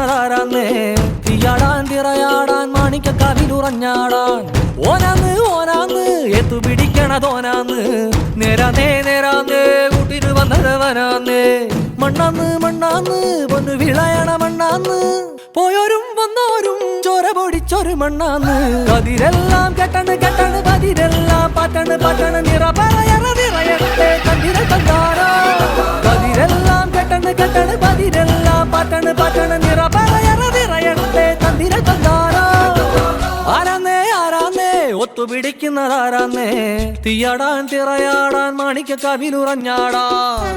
പിടിക്കുന്നതാരാന്നേ തീയാടാൻ തിറയാടാൻ മാണിക്ക കവിലുറഞ്ഞാടാൻ ഓനാന്ന് ഓനാന്ന് എത്തു പിടിക്കണതോനാന്ന് നേരാന്നേ നേരാന്നേ കൂട്ടിന് വന്നതവനാന്നേ മണ്ണാന്ന് മണ്ണാന്ന് പൊന്നു വിളയണ മണ്ണാന്ന് പോയോരും വന്നോരും ചോര പൊടിച്ചൊരു മണ്ണാന്ന് കതിരെല്ലാം കെട്ടണ് കെട്ടണ് പതിരെല്ലാം പട്ടണ് പട്ടണ് നിറ പറയറ നിറയട്ടെ കതിര തന്താരോ കതിരെല്ലാം കെട്ടണ് കെട്ടണ് പതിരെല്ലാം പട്ടണ് പട്ടണ് നിറ പറയറ നിറയട്ടെ കതിര തന്താരോ ആരാന്നേ ആരാന്നേ ഒത്തുപിടിക്കുന്നതാരാന്നേ തീയാടാൻ തിറയാടാൻ മാണിക്ക കവിലുറഞ്ഞാടാൻ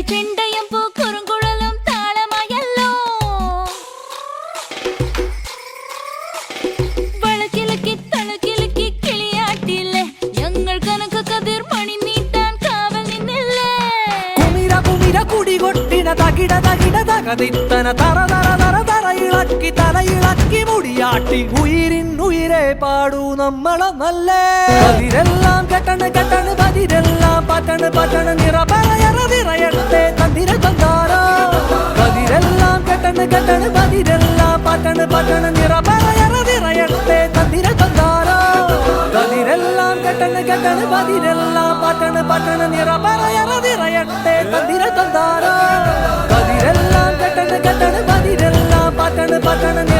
ചെണ്ടയും പൂക്കുറുങ്കുഴലും താളമായല്ലോ വളക്കിലക്കി തളക്കിലക്കി കിളിയാട്ടില്ലേ ഞങ്ങൾ കനക കതിർ മണി നീട്ടാൻ കാവൽ നിന്നില്ലേ കുമിര കുമിര കുടി കൊട്ടിന തകിട തകിട തകതിത്തന തറ തറ തറ തറ ഇളക്കി തലയിളക്കി മുടിയാട്ടി ഉയിരിൻ ഉയിരെ പാടൂ നമ്മളൊന്നല്ലേ കതിരെല്ലാം കെട്ടണ് കെട്ടണ് പതിരെല്ലാം പട്ടണ് പട്ടണ് നിറ പറയറ നിറയട്ടെ തന്തിര തന്താരോ കതിരെല്ലാം കെട്ടണ് കെട്ടണ് പതിരെല്ലാം പട്ടണ് പട്ടണ് നിറ പറയറ നിറയട്ടെ തന്തിര തന്താരോ കതിരെല്ലാം കെട്ടണ് കെട്ടണ് പതിരെല്ലാം പട്ടണ് പട്ടണ് നിറ പറയറ നിറയട്ടെ തന്തിര തന്താരോ കതിരെല്ലാം കെട്ടണ് കെട്ടണ് പതിരെല്ലാം പട്ടണ് പട്ടണ്